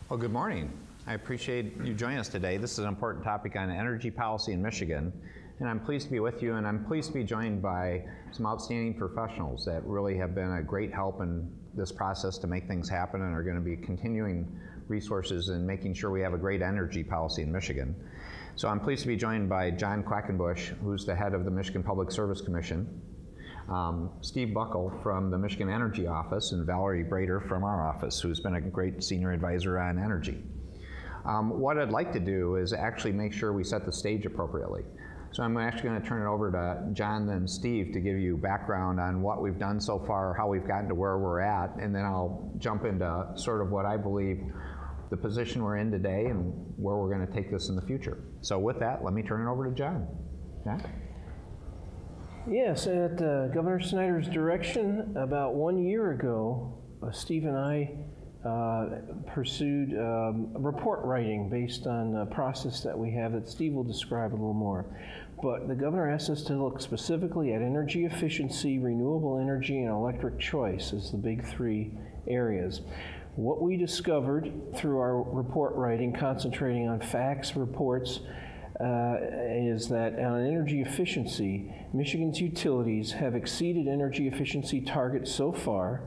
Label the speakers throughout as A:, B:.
A: Well, good morning. I appreciate you joining us today. This is an important topic on energy policy in Michigan, and I'm pleased to be with you, and I'm pleased to be joined by some outstanding professionals that really have been a great help in this process to make things happen and are going to be continuing resources in making sure we have a great energy policy in Michigan. So I'm pleased to be joined by John Quackenbush, who's the head of the Michigan Public Service Commission, Steve Buckle from the Michigan Energy Office, and Valerie Brader from our office, who's been a great senior advisor on energy. What I'd like to do is actually make sure we set the stage appropriately. So I'm actually going to turn it over to John and Steve to give you background on what we've done so far, how we've gotten to where we're at, and then I'll jump into sort of what I believe the position we're in today and where we're going to take this in the future. So with that, let me turn it over to John. John?
B: Yes, at Governor Snyder's direction, about 1 year ago, Steve and I pursued report writing based on a process that we have that Steve will describe a little more. But the governor asked us to look specifically at energy efficiency, renewable energy, and electric choice as the big three areas. What we discovered through our report writing, concentrating on facts, reports, is that on energy efficiency, Michigan's utilities have exceeded energy efficiency targets so far.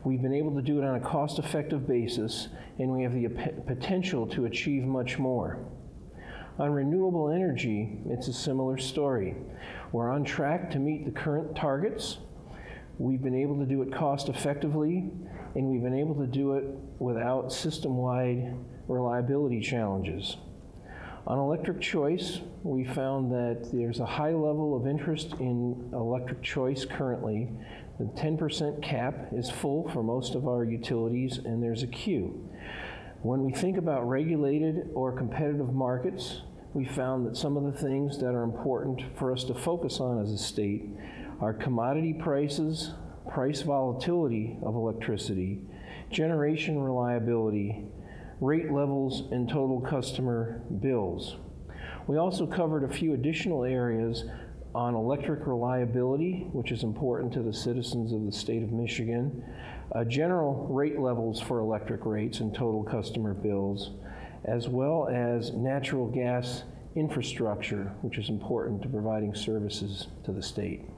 B: We've been able to do it on a cost-effective basis, and we have the potential to achieve much more. On renewable energy, it's a similar story. We're on track to meet the current targets. We've been able to do it cost-effectively, and we've been able to do it without system-wide reliability challenges. On electric choice, we found that there's a high level of interest in electric choice currently. The 10% cap is full for most of our utilities, and there's a queue. When we think about regulated or competitive markets, we found that some of the things that are important for us to focus on as a state are commodity prices, price volatility of electricity, generation reliability, rate levels, and total customer bills. We also covered a few additional areas on electric reliability, which is important to the citizens of the state of Michigan, general rate levels for electric rates and total customer bills, as well as natural gas infrastructure, which is important to providing services to the state.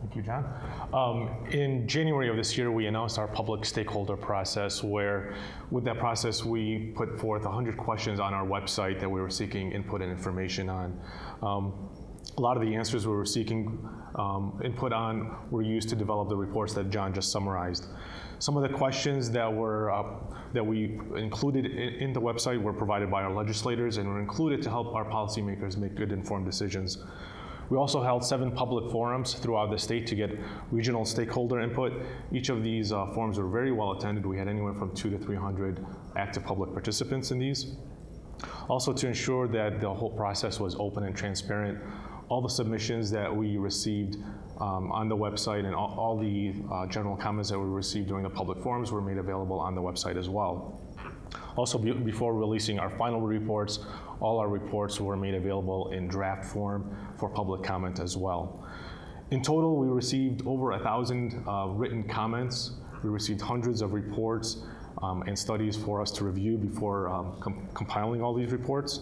C: Thank you, John. In January of this year, we announced our public stakeholder process, where with that process, we put forth 100 questions on our website that we were seeking input and information on. A lot of the answers we were seeking input on were used to develop the reports that John just summarized. Some of the questions that we included in the website were provided by our legislators and were included to help our policymakers make good informed decisions. We also held 7 public forums throughout the state to get regional stakeholder input. Each of these forums were very well attended. We had anywhere from 200 to 300 active public participants in these. Also, to ensure that the whole process was open and transparent, all the submissions that we received on the website and all the general comments that we received during the public forums were made available on the website as well. Also, before releasing our final reports, all our reports were made available in draft form for public comment as well. In total, we received over 1,000 written comments. We received hundreds of reports and studies for us to review before compiling all these reports.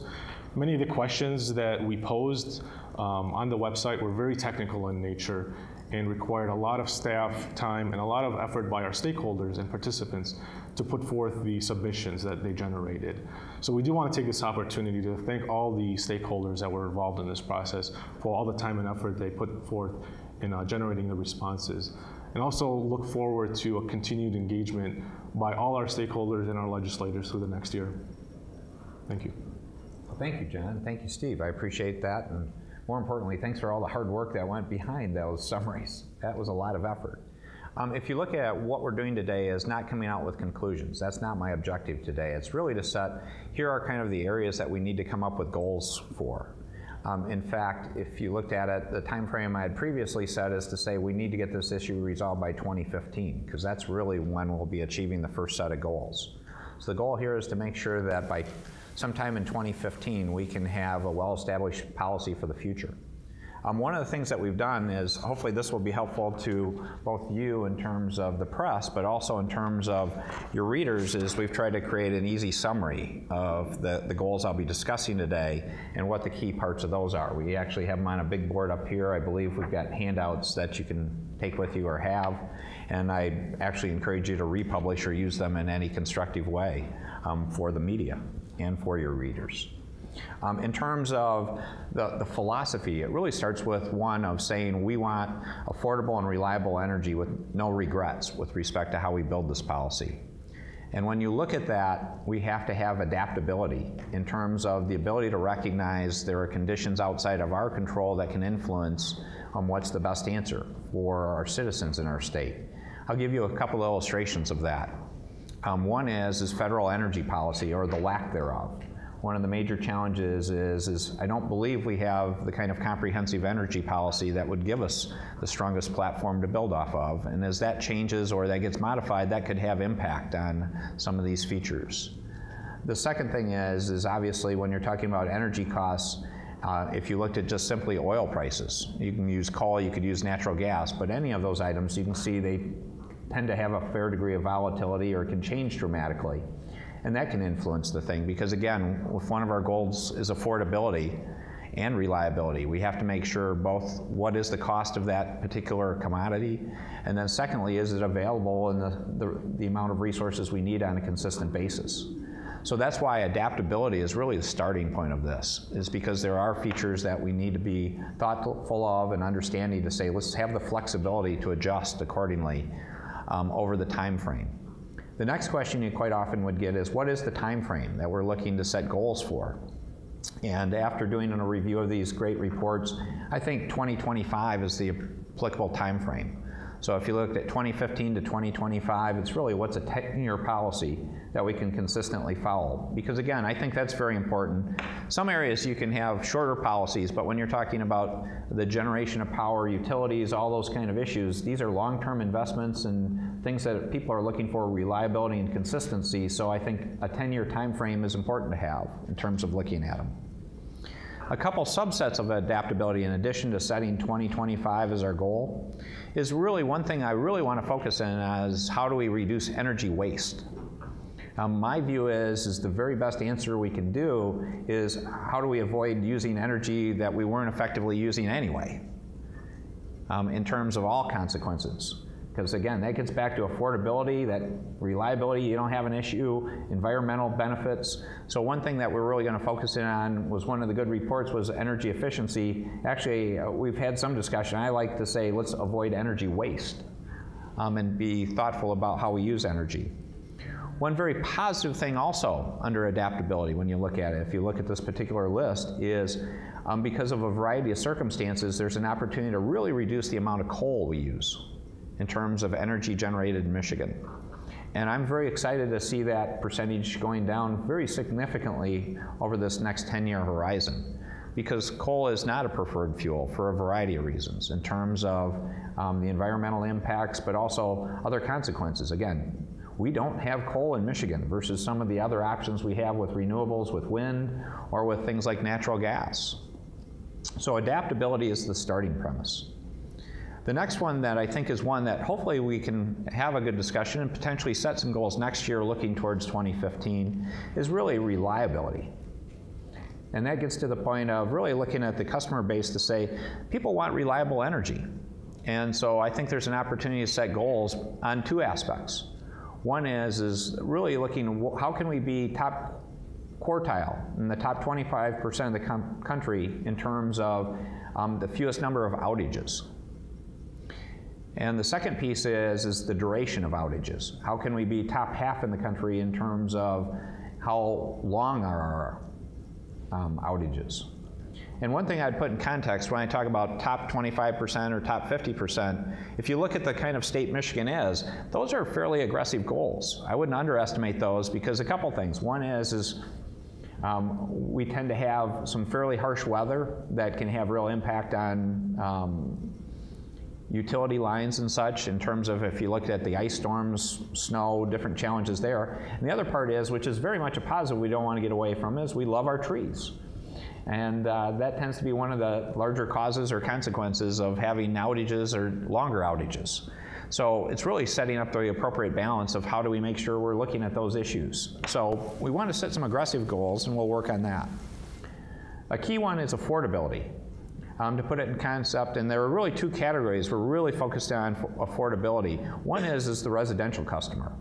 C: Many of the questions that we posed on the website were very technical in nature and required a lot of staff time and a lot of effort by our stakeholders and participants to put forth the submissions that they generated. So we do want to take this opportunity to thank all the stakeholders that were involved in this process for all the time and effort they put forth in generating the responses. And also look forward to a continued engagement by all our stakeholders and our legislators through the next year. Thank you.
A: Well, thank you, John. Thank you, Steve. I appreciate that. And more importantly, thanks for all the hard work that went behind those summaries. That was a lot of effort. If you look at what we're doing today is not coming out with conclusions. That's not my objective today. It's really to set, here are kind of the areas that we need to come up with goals for. In fact, if you looked at it, the time frame I had previously set is to say we need to get this issue resolved by 2015, because that's really when we'll be achieving the first set of goals. So the goal here is to make sure that by sometime in 2015 we can have a well-established policy for the future. One of the things that we've done is, hopefully this will be helpful to both you in terms of the press, but also in terms of your readers, is we've tried to create an easy summary of the goals I'll be discussing today and what the key parts of those are. We actually have them on a big board up here. I believe we've got handouts that you can take with you or have, and I actually encourage you to republish or use them in any constructive way for the media and for your readers. In terms of the philosophy, it really starts with one of saying we want affordable and reliable energy with no regrets with respect to how we build this policy. And when you look at that, we have to have adaptability in terms of the ability to recognize there are conditions outside of our control that can influence what's the best answer for our citizens in our state. I'll give you a couple of illustrations of that. One is federal energy policy, or the lack thereof. One of the major challenges is I don't believe we have the kind of comprehensive energy policy that would give us the strongest platform to build off of. And as that changes or that gets modified, that could have impact on some of these features. The second thing is obviously when you're talking about energy costs, if you looked at just simply oil prices, you can use coal, you could use natural gas, but any of those items, you can see they tend to have a fair degree of volatility or can change dramatically. And that can influence the thing because, again, if one of our goals is affordability and reliability, we have to make sure both what is the cost of that particular commodity, and then secondly, is it available in the amount of resources we need on a consistent basis. So that's why adaptability is really the starting point of this, is because there are features that we need to be thoughtful of and understanding to say, let's have the flexibility to adjust accordingly over the time frame. The next question you quite often would get is, what is the time frame that we're looking to set goals for? And after doing a review of these great reports, I think 2025 is the applicable time frame. So if you looked at 2015 to 2025, it's really what's a 10-year policy that we can consistently follow. Because again, I think that's very important. Some areas you can have shorter policies, but when you're talking about the generation of power, utilities, all those kind of issues, these are long-term investments and things that people are looking for reliability and consistency. So I think a 10-year time frame is important to have in terms of looking at them. A couple subsets of adaptability, in addition to setting 2025 as our goal, is really one thing I really want to focus in is how do we reduce energy waste? My view is the very best answer we can do is how do we avoid using energy that we weren't effectively using anyway, in terms of all consequences. Because again, that gets back to affordability, that reliability, you don't have an issue, environmental benefits. So one thing that we're really going to focus in on was one of the good reports was energy efficiency. Actually, we've had some discussion. I like to say let's avoid energy waste and be thoughtful about how we use energy. One very positive thing also under adaptability when you look at it, if you look at this particular list, is because of a variety of circumstances, there's an opportunity to really reduce the amount of coal we use in terms of energy generated in Michigan. And I'm very excited to see that percentage going down very significantly over this next 10-year horizon, because coal is not a preferred fuel for a variety of reasons in terms of the environmental impacts, but also other consequences. Again, we don't have coal in Michigan versus some of the other options we have with renewables, with wind, or with things like natural gas. So adaptability is the starting premise. The next one that I think is one that hopefully we can have a good discussion and potentially set some goals next year looking towards 2015 is really reliability. And that gets to the point of really looking at the customer base to say, people want reliable energy. And so I think there's an opportunity to set goals on two aspects. One is really looking, how can we be top quartile in the top 25% of the country in terms of the fewest number of outages. And the second piece is the duration of outages. How can we be top half in the country in terms of how long are our outages? And one thing I'd put in context when I talk about top 25% or top 50%, if you look at the kind of state Michigan is, those are fairly aggressive goals. I wouldn't underestimate those because a couple things. One is we tend to have some fairly harsh weather that can have real impact on utility lines and such in terms of if you looked at the ice storms, snow, different challenges there. And the other part is, which is very much a positive we don't want to get away from, is we love our trees. And that tends to be one of the larger causes or consequences of having outages or longer outages. So it's really setting up the appropriate balance of how do we make sure we're looking at those issues. So we want to set some aggressive goals, and we'll work on that. A key one is affordability. To put it in concept, and there are really two categories we're really focused on affordability. One is the residential customer.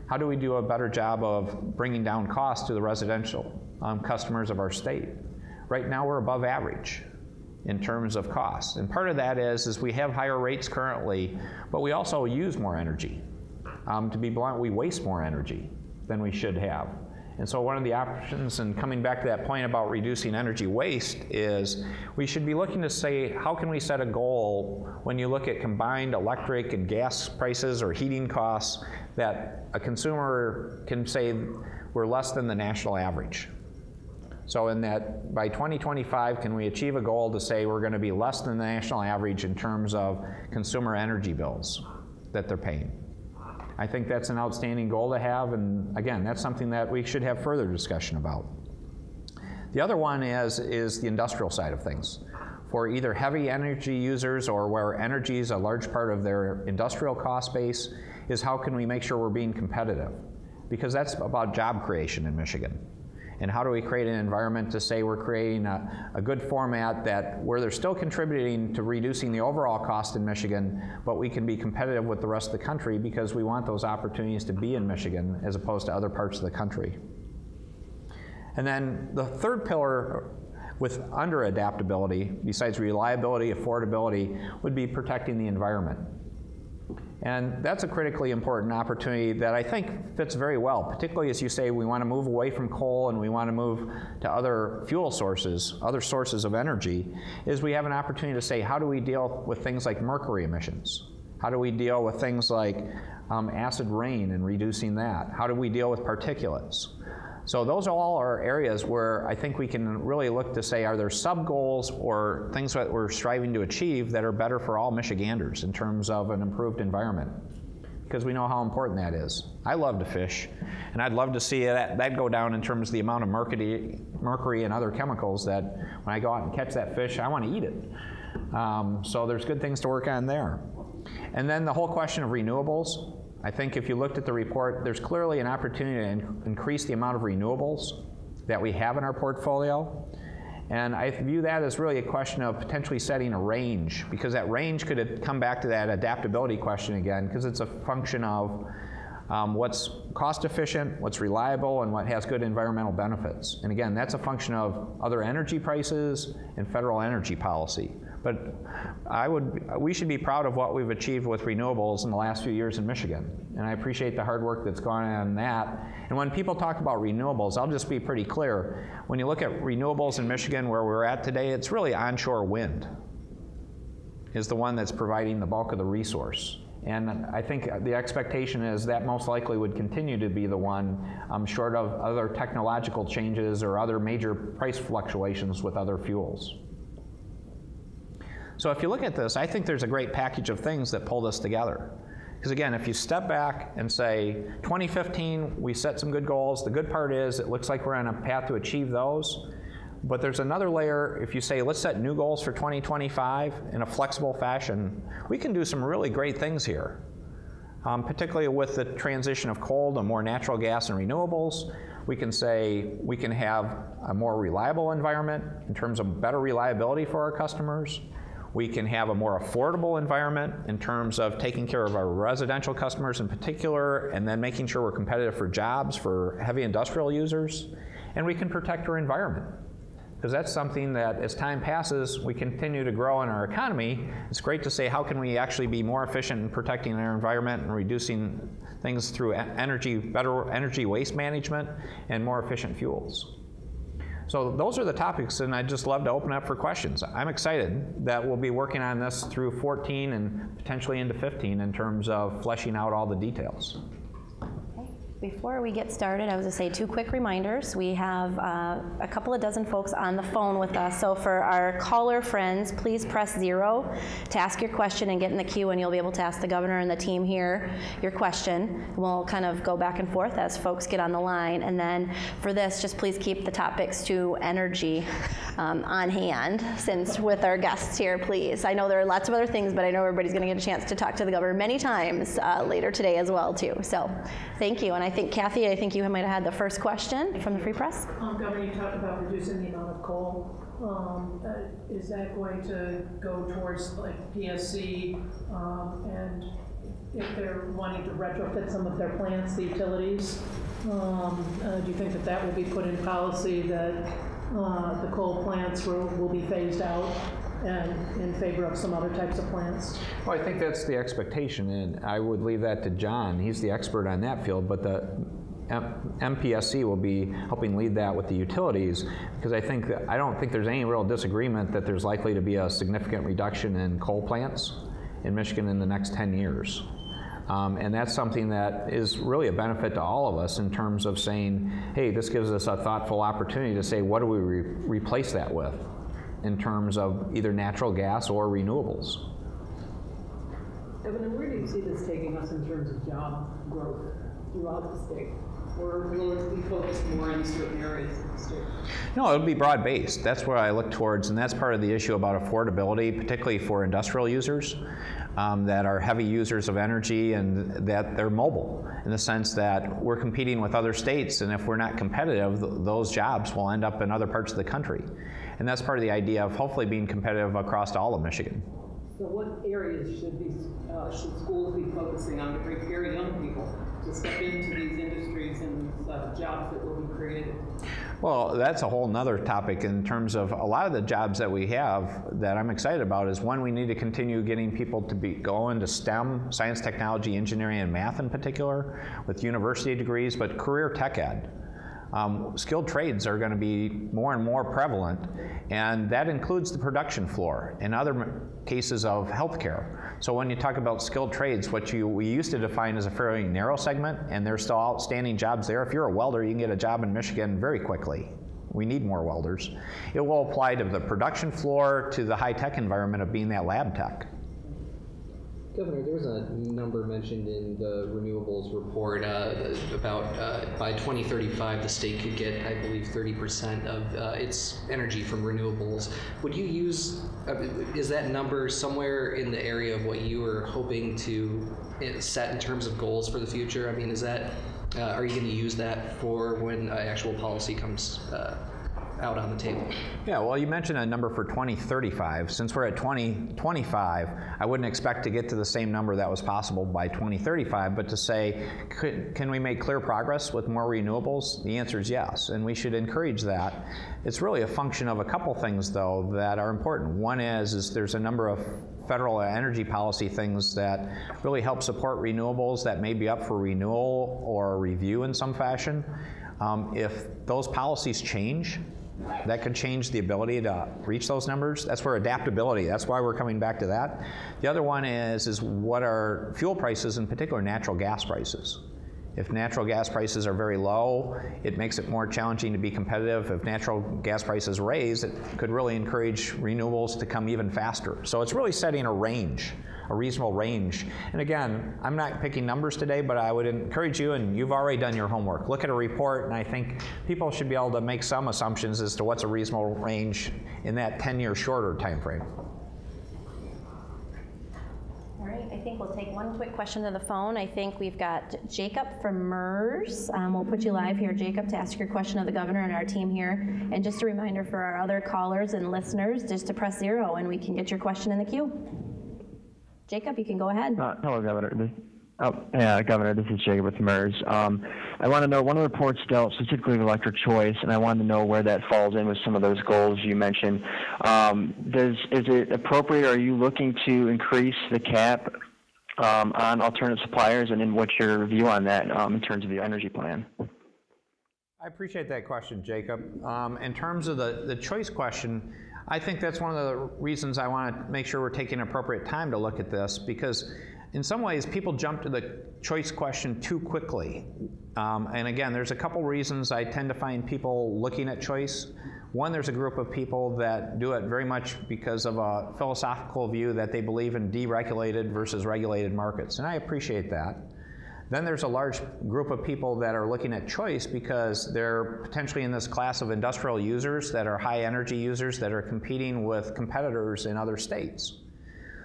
A: How do we do a better job of bringing down costs to the residential customers of our state? Right now we're above average in terms of costs. And part of that is we have higher rates currently, but we also use more energy. To be blunt, we waste more energy than we should have. And so one of the options, and coming back to that point about reducing energy waste, is we should be looking to say, how can we set a goal when you look at combined electric and gas prices or heating costs that a consumer can say we're less than the national average? So in that, by 2025, can we achieve a goal to say we're going to be less than the national average in terms of consumer energy bills that they're paying? I think that's an outstanding goal to have, and again, that's something that we should have further discussion about. The other one is the industrial side of things. For either heavy energy users or where energy is a large part of their industrial cost base, is how can we make sure we're being competitive? Because that's about job creation in Michigan. And how do we create an environment to say we're creating a good format that where they're still contributing to reducing the overall cost in Michigan, but we can be competitive with the rest of the country because we want those opportunities to be in Michigan as opposed to other parts of the country. And then the third pillar with under adaptability, besides reliability, affordability, would be protecting the environment. And that's a critically important opportunity that I think fits very well, particularly as you say we want to move away from coal and we want to move to other fuel sources, other sources of energy, is we have an opportunity to say how do we deal with things like mercury emissions? How do we deal with things like acid rain and reducing that? How do we deal with particulates? So those all are areas where I think we can really look to say, are there sub-goals or things that we're striving to achieve that are better for all Michiganders in terms of an improved environment? Because we know how important that is. I love to fish, and I'd love to see that go down in terms of the amount of mercury and other chemicals that when I go out and catch that fish, I want to eat it. So there's good things to work on there. And then the whole question of renewables. I think if you looked at the report, there's clearly an opportunity to increase the amount of renewables that we have in our portfolio. And I view that as really a question of potentially setting a range, because that range could come back to that adaptability question again, because it's a function of what's cost efficient, what's reliable, and what has good environmental benefits. And again, that's a function of other energy prices and federal energy policy. But we should be proud of what we've achieved with renewables in the last few years in Michigan. And I appreciate the hard work that's gone on that. And when people talk about renewables, I'll just be pretty clear. When you look at renewables in Michigan, where we're at today, it's really onshore wind is the one that's providing the bulk of the resource. And I think the expectation is that most likely would continue to be the one, short of other technological changes or other major price fluctuations with other fuels. So if you look at this, I think there's a great package of things that pull this together. Because again, if you step back and say, 2015, we set some good goals. The good part is it looks like we're on a path to achieve those. But there's another layer, if you say, let's set new goals for 2025 in a flexible fashion, we can do some really great things here. Particularly with the transition of coal to more natural gas and renewables. We can say we can have a more reliable environment in terms of better reliability for our customers. We can have a more affordable environment in terms of taking care of our residential customers in particular, and then making sure we're competitive for jobs for heavy industrial users. And we can protect our environment, because that's something that as time passes, we continue to grow in our economy. It's great to say how can we actually be more efficient in protecting our environment and reducing things through better energy waste management and more efficient fuels. So those are the topics, and I'd just love to open up for questions. I'm excited that we'll be working on this through 14 and potentially into 15 in terms of fleshing out all the details.
D: Okay. Before we get started, I was going to say 2 quick reminders. We have a couple of dozen folks on the phone with us, so for our caller friends, please press 0 to ask your question and get in the queue, and you'll be able to ask the governor and the team here your question. We'll kind of go back and forth as folks get on the line, and then for this, just please keep the topics to energy on hand, since with our guests here, please. I know there are lots of other things, but I know everybody's going to get a chance to talk to the governor many times later today as well, too. So thank you. And I think, Kathy, you might have had the first question from the Free Press.
E: Governor, you talked about reducing the amount of coal. Is that going to go towards like PSC and if they're wanting to retrofit some of their plants, the utilities? Do you think that that will be put in policy that the coal plants will be phased out and in favor of some other types of plants?
A: Well, I think that's the expectation, and I would leave that to John. He's the expert on that field, but the MPSC will be helping lead that with the utilities, because I don't think there's any real disagreement that there's likely to be a significant reduction in coal plants in Michigan in the next 10 years. And that's something that is really a benefit to all of us in terms of saying, hey, this gives us a thoughtful opportunity to say, what do we replace that with in terms of either natural gas or renewables?
E: Governor, where do you see this taking us in terms of job growth throughout the state? Or will it be focused more in certain areas of the state?
A: No, it'll be broad-based. That's where I look towards, and that's part of the issue about affordability, particularly for industrial users that are heavy users of energy and that they're mobile, in the sense that we're competing with other states, and if we're not competitive, those jobs will end up in other parts of the country. And that's part of the idea of hopefully being competitive across all of Michigan.
E: So what areas should schools be focusing on to prepare young people to step into these industries and jobs that will be created?
A: Well, that's a whole nother topic in terms of a lot of the jobs that we have that I'm excited about is, one, we need to continue getting people to go into STEM, science, technology, engineering, and math in particular, with university degrees, but career tech ed. Skilled trades are going to be more and more prevalent, and that includes the production floor and other cases of healthcare. So when you talk about skilled trades, what we used to define as a fairly narrow segment, and there's still outstanding jobs there. If you're a welder, you can get a job in Michigan very quickly. We need more welders. It will apply to the production floor, to the high-tech environment of being that lab tech.
F: Governor, there was a number mentioned in the renewables report about by 2035 the state could get, I believe, 30% of its energy from renewables. Would you use, is that number somewhere in the area of what you were hoping to set in terms of goals for the future? I mean, is that, are you going to use that for when actual policy comes out on the table?
A: Yeah, well, you mentioned a number for 2035. Since we're at 2025, I wouldn't expect to get to the same number that was possible by 2035, but to say, can we make clear progress with more renewables? The answer is yes, and we should encourage that. It's really a function of a couple things, though, that are important. One is there's a number of federal energy policy things that really help support renewables that may be up for renewal or review in some fashion. If those policies change, that could change the ability to reach those numbers. That's where adaptability, that's why we're coming back to that. The other one is what are fuel prices, in particular natural gas prices. If natural gas prices are very low, it makes it more challenging to be competitive. If natural gas prices raise, it could really encourage renewables to come even faster. So it's really setting a range, a reasonable range. And again, I'm not picking numbers today, but I would encourage you, and you've already done your homework, look at a report, and I think people should be able to make some assumptions as to what's a reasonable range in that 10-year shorter time frame.
D: All right, I think we'll take one quick question to the phone. I think we've got Jacob from MERS. We'll put you live here, Jacob, to ask your question of the governor and our team here. And just a reminder for our other callers and listeners, just to press 0 and we can get your question in the queue. Jacob, you can go ahead.
G: Hello, Governor. Governor, this is Jacob with MERS. I want to know, one of the reports dealt specifically with electric choice, and I wanted to know where that falls in with some of those goals you mentioned. Is it appropriate, or are you looking to increase the cap on alternate suppliers, and then what's your view on that in terms of the energy plan?
A: I appreciate that question, Jacob. In terms of the choice question, I think that's one of the reasons I want to make sure we're taking appropriate time to look at this, because in some ways, people jump to the choice question too quickly. And again, there's a couple reasons I tend to find people looking at choice. One, there's a group of people that do it very much because of a philosophical view that they believe in deregulated versus regulated markets, and I appreciate that. Then there's a large group of people that are looking at choice because they're potentially in this class of industrial users that are high energy users that are competing with competitors in other states.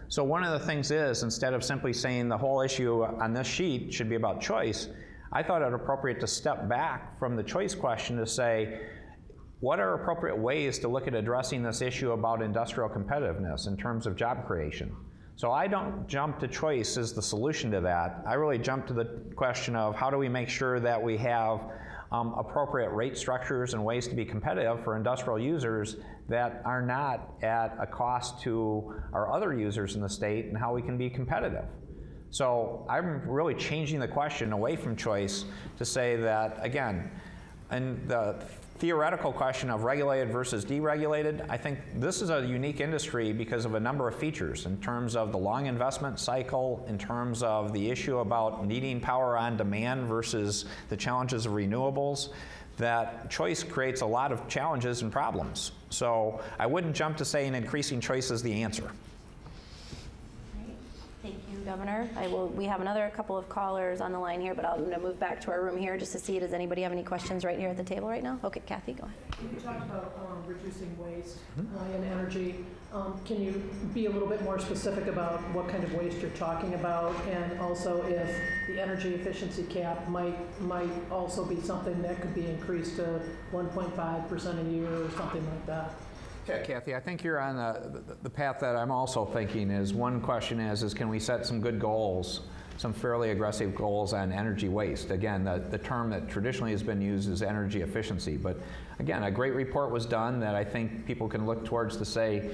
A: So one of the things is, instead of simply saying the whole issue on this sheet should be about choice, I thought it appropriate to step back from the choice question to say, what are appropriate ways to look at addressing this issue about industrial competitiveness in terms of job creation? So I don't jump to choice as the solution to that. I really jump to the question of how do we make sure that we have appropriate rate structures and ways to be competitive for industrial users that are not at a cost to our other users in the state, and how we can be competitive. So I'm really changing the question away from choice to say that, again, in the theoretical question of regulated versus deregulated, I think this is a unique industry because of a number of features in terms of the long investment cycle, in terms of the issue about needing power on demand versus the challenges of renewables, that choice creates a lot of challenges and problems. So I wouldn't jump to saying increasing choice is the answer.
D: Thank you, Governor. We have another couple of callers on the line here, but I'm going to move back to our room here just to see, does anybody have any questions right here at the table right now? Okay, Kathy, go ahead.
E: You talked about reducing waste in energy. Can you be a little bit more specific about what kind of waste you're talking about, and also if the energy efficiency cap might also be something that could be increased to 1.5% a year or something like that?
A: Yeah, Kathy, I think you're on the path that I'm also thinking is, one question is can we set some good goals, some fairly aggressive goals on energy waste? Again, the term that traditionally has been used is energy efficiency, but again, a great report was done that I think people can look towards to say,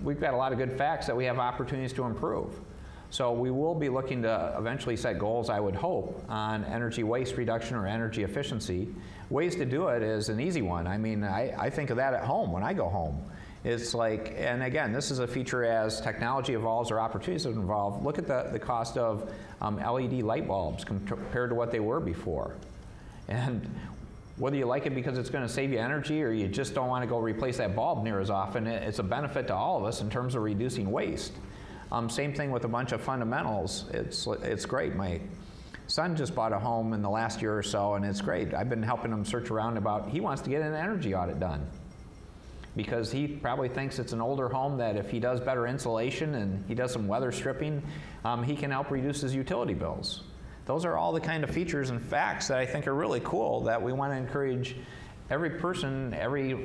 A: we've got a lot of good facts that we have opportunities to improve. So we will be looking to eventually set goals, I would hope, on energy waste reduction or energy efficiency. Ways to do it is an easy one. I mean, I think of that at home when I go home. It's like, and again, this is a feature as technology evolves or opportunities evolve. Look at the cost of LED light bulbs compared to what they were before. And whether you like it because it's going to save you energy or you just don't want to go replace that bulb near as often, it's a benefit to all of us in terms of reducing waste. Same thing with a bunch of fundamentals. It's great. My son just bought a home in the last year or so, and it's great. I've been helping him search around about, he wants to get an energy audit done because he probably thinks it's an older home that if he does better insulation and he does some weather stripping, he can help reduce his utility bills. Those are all the kind of features and facts that I think are really cool that we want to encourage every person,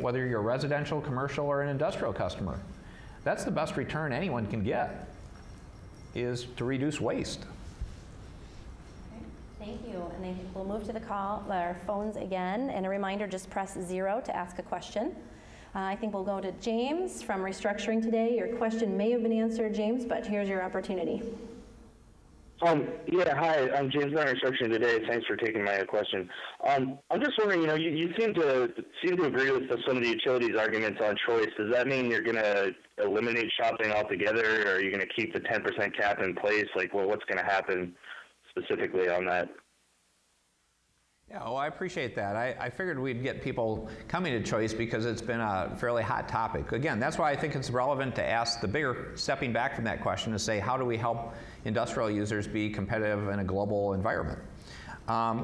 A: whether you're a residential, commercial, or an industrial customer. That's the best return anyone can get, is to reduce waste.
D: Okay, thank you. And then we'll move to our phones again. And a reminder, just press 0 to ask a question. I think we'll go to James from Restructuring Today. Your question may have been answered, James, but here's your opportunity.
H: Yeah, hi, I'm James from Restructuring Today. Thanks for taking my question. I'm just wondering, you seem to agree with some of the utilities' arguments on choice. Does that mean you're going to eliminate shopping altogether, or are you going to keep the 10% cap in place? Like, well, what's going to happen specifically on that?
A: Yeah, well, I appreciate that. I figured we'd get people coming to choice because it's been a fairly hot topic. Again, that's why I think it's relevant to ask the bigger, stepping back from that question, to say, how do we help industrial users be competitive in a global environment?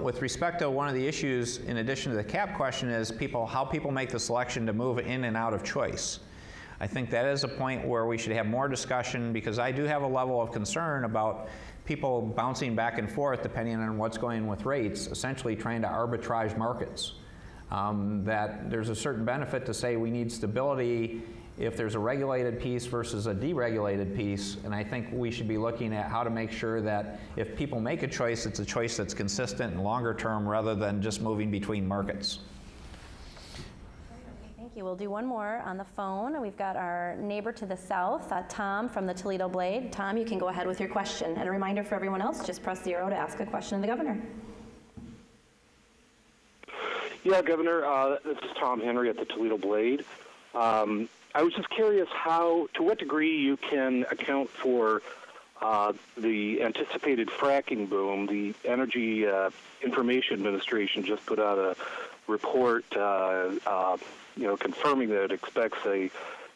A: With respect to one of the issues, in addition to the cap question, is how people make the selection to move in and out of choice. I think that is a point where we should have more discussion, because I do have a level of concern about people bouncing back and forth depending on what's going with rates, essentially trying to arbitrage markets. That there's a certain benefit to say we need stability if there's a regulated piece versus a deregulated piece, and I think we should be looking at how to make sure that if people make a choice, it's a choice that's consistent and longer term rather than just moving between markets.
D: Thank you. We'll do one more on the phone. We've got our neighbor to the south, Tom from the Toledo Blade. Tom, you can go ahead with your question. And a reminder for everyone else, just press 0 to ask a question of the governor.
I: Yeah, Governor, this is Tom Henry at the Toledo Blade. I was just curious to what degree you can account for the anticipated fracking boom. The Energy Information Administration just put out a report, confirming that it expects a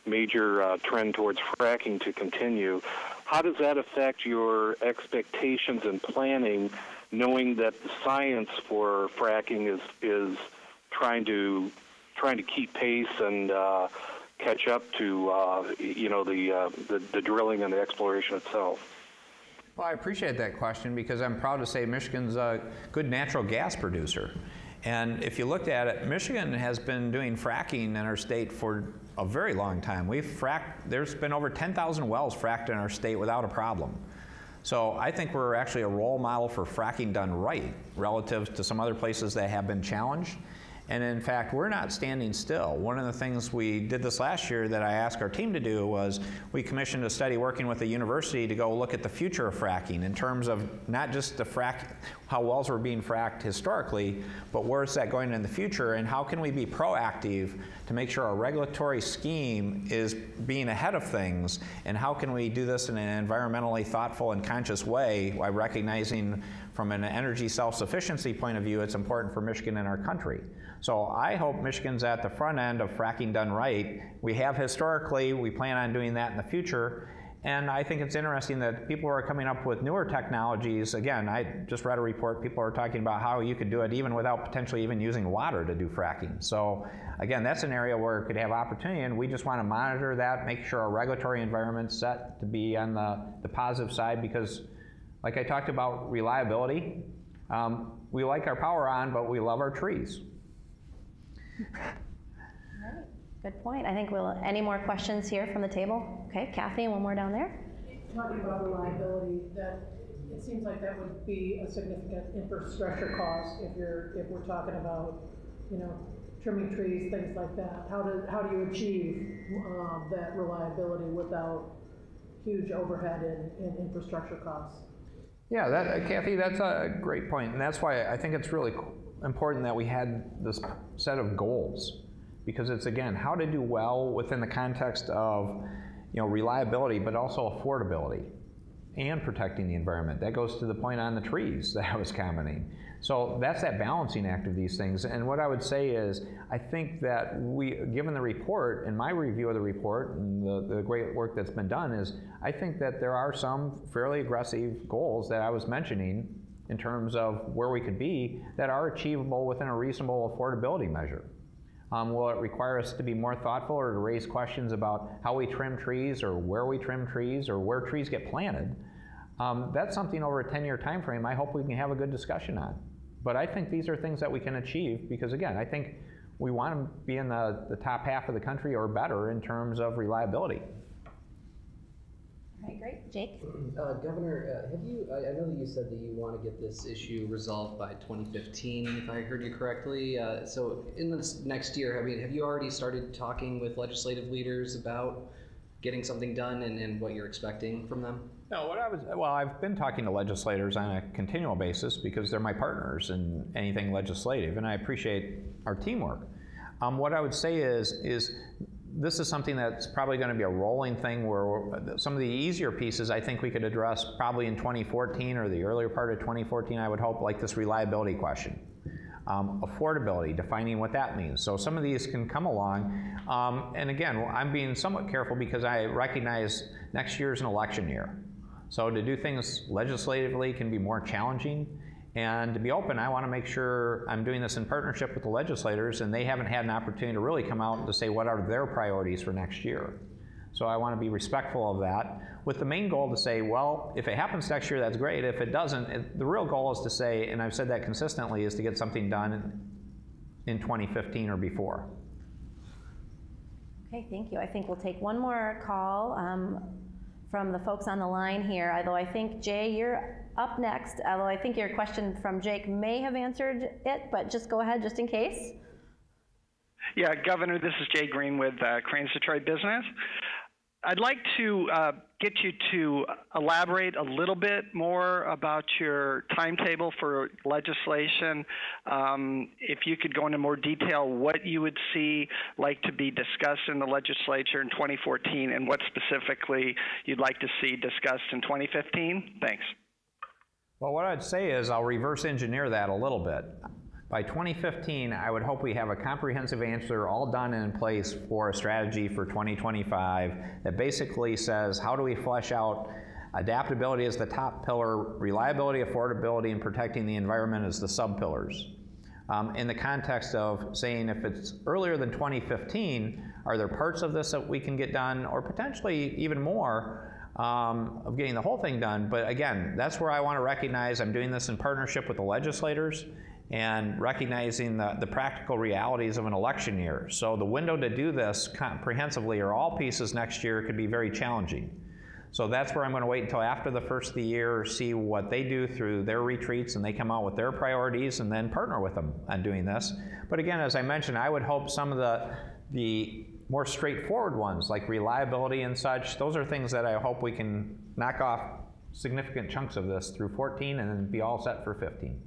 I: major trend towards fracking to continue. How does that affect your expectations and planning, knowing that the science for fracking is trying to keep pace and catch up to the drilling and the exploration itself?
A: Well, I appreciate that question because I'm proud to say Michigan's a good natural gas producer. And if you looked at it, Michigan has been doing fracking in our state for a very long time. There's been over 10,000 wells fracked in our state without a problem. So I think we're actually a role model for fracking done right relative to some other places that have been challenged. And in fact, we're not standing still. One of the things we did this last year that I asked our team to do was we commissioned a study working with a university to go look at the future of fracking in terms of not just how wells were being fracked historically, but where's that going in the future, and how can we be proactive to make sure our regulatory scheme is being ahead of things, and how can we do this in an environmentally thoughtful and conscious way while recognizing from an energy self-sufficiency point of view it's important for Michigan and our country. So I hope Michigan's at the front end of fracking done right. We have historically, we plan on doing that in the future. And I think it's interesting that people are coming up with newer technologies. Again, I just read a report, people are talking about how you could do it even without potentially even using water to do fracking. So again, that's an area where it could have opportunity, and we just want to monitor that, make sure our regulatory environment's set to be on the positive side, because like I talked about reliability, we like our power on, but we love our trees.
D: Good point. I think any more questions here from the table? Okay, Kathy, one more down there.
E: Talking about reliability, it seems like that would be a significant infrastructure cost if we're talking about, trimming trees, things like that. How do you achieve that reliability without huge overhead in infrastructure costs?
A: Yeah, Kathy, that's a great point, and that's why I think it's really important that we had this set of goals, because it's, again, how to do well within the context of reliability, but also affordability and protecting the environment. That goes to the point on the trees that I was commenting. So that's that balancing act of these things. And what I would say is, I think that given the report, and my review of the report, and the great work that's been done, is I think that there are some fairly aggressive goals that I was mentioning in terms of where we could be that are achievable within a reasonable affordability measure. Will it require us to be more thoughtful or to raise questions about how we trim trees or where we trim trees or where trees get planted? That's something over a 10-year time frame I hope we can have a good discussion on. But I think these are things that we can achieve because, again, I think we want to be in the top half of the country or better in terms of reliability.
D: All right, great. Jake?
F: Governor, I know that you said that you want to get this issue resolved by 2015, if I heard you correctly. So in this next year, have you already started talking with legislative leaders about getting something done and what you're expecting from them?
A: No, I've been talking to legislators on a continual basis because they're my partners in anything legislative, and I appreciate our teamwork. What I would say is this is something that's probably going to be a rolling thing where some of the easier pieces I think we could address probably in 2014 or the earlier part of 2014, I would hope, like this reliability question. Affordability, defining what that means. So some of these can come along. And again, I'm being somewhat careful because I recognize next year is an election year. So to do things legislatively can be more challenging. And to be open, I want to make sure I'm doing this in partnership with the legislators, and they haven't had an opportunity to really come out and to say what are their priorities for next year. So I want to be respectful of that, with the main goal to say, well, if it happens next year, that's great. If it doesn't, the real goal is to say, and I've said that consistently, is to get something done in 2015 or before.
D: Okay, thank you. I think we'll take one more call from the folks on the line here, although I think, Jay, you're up next, although I think your question from Jake may have answered it, but just go ahead just in case.
J: Yeah, Governor, this is Jay Green with Cranes Detroit Business. I'd like to get you to elaborate a little bit more about your timetable for legislation. If you could go into more detail, what you would see like to be discussed in the legislature in 2014 and what specifically you'd like to see discussed in 2015? Thanks.
A: Well, what I'd say is I'll reverse engineer that a little bit. By 2015, I would hope we have a comprehensive answer all done and in place for a strategy for 2025 that basically says how do we flesh out adaptability as the top pillar, reliability, affordability, and protecting the environment as the sub-pillars. In the context of saying if it's earlier than 2015, are there parts of this that we can get done, or potentially even more of getting the whole thing done? But again, that's where I want to recognize I'm doing this in partnership with the legislators and recognizing the practical realities of an election year. So the window to do this comprehensively or all pieces next year could be very challenging. So that's where I'm going to wait until after the first of the year, see what they do through their retreats, and they come out with their priorities, and then partner with them on doing this. But again, as I mentioned, I would hope some of the more straightforward ones, like reliability and such, those are things that I hope we can knock off significant chunks of this through 14 and then be all set for 15.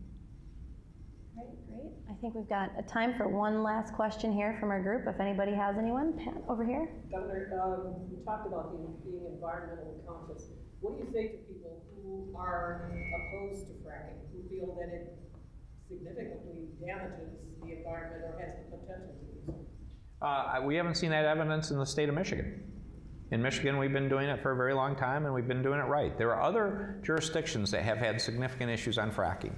D: Great. I think we've got a time for one last question here from our group, if anybody has anyone. Pat, over here.
K: Governor, you talked about being environmentally conscious. What do you say to people who are opposed to fracking, who feel that it significantly damages the environment or has the potential to do so?
A: We haven't seen that evidence in the state of Michigan. In Michigan, we've been doing it for a very long time, and we've been doing it right. There are other jurisdictions that have had significant issues on fracking,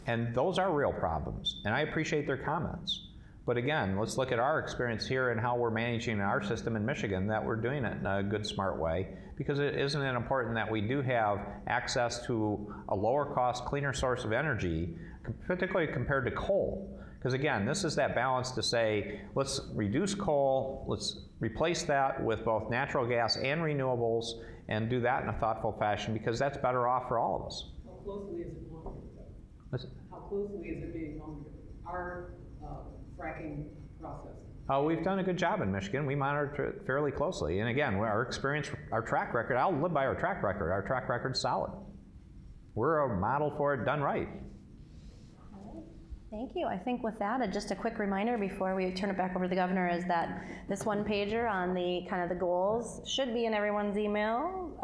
A: and those are real problems, and I appreciate their comments. But again, let's look at our experience here and how we're managing our system in Michigan, that we're doing it in a good, smart way, because isn't it important that we do have access to a lower cost, cleaner source of energy, particularly compared to coal? Because again, this is that balance to say, let's reduce coal, let's replace that with both natural gas and renewables, and do that in a thoughtful fashion, because that's better off for all of us.
K: How closely is it monitored? How closely is it being monitored? Our fracking process?
A: We've done a good job in Michigan. We monitor it fairly closely. And again, our experience, our track record, I'll live by our track record. Our track record's solid. We're a model for it done right.
D: Thank you. I think with that, just a quick reminder before we turn it back over to the governor is that this one pager on the kind of the goals should be in everyone's email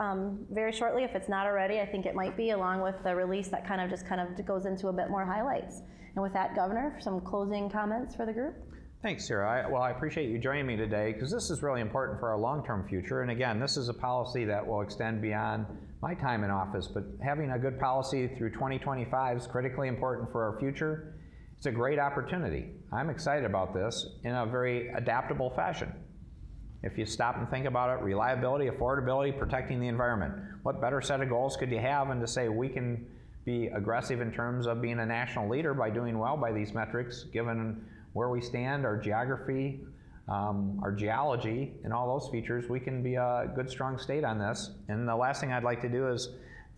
D: very shortly. If it's not already, I think it might be, along with the release that kind of goes into a bit more highlights. And with that, Governor, some closing comments for the group.
A: Thanks, Sarah. I appreciate you joining me today, because this is really important for our long-term future. And again, this is a policy that will extend beyond my time in office, but having a good policy through 2025 is critically important for our future. It's a great opportunity. I'm excited about this in a very adaptable fashion. If you stop and think about it, reliability, affordability, protecting the environment. What better set of goals could you have than to say we can be aggressive in terms of being a national leader by doing well by these metrics, given where we stand, our geography, our geology, and all those features. We can be a good, strong state on this. And the last thing I'd like to do is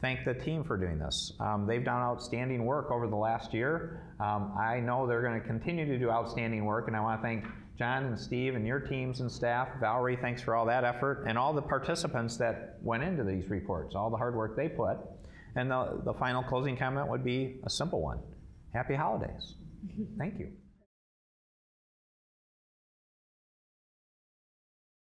A: thank the team for doing this. They've done outstanding work over the last year. I know they're going to continue to do outstanding work, and I want to thank John and Steve and your teams and staff. Valerie, thanks for all that effort, and all the participants that went into these reports, all the hard work they put. And the final closing comment would be a simple one. Happy holidays. Thank you.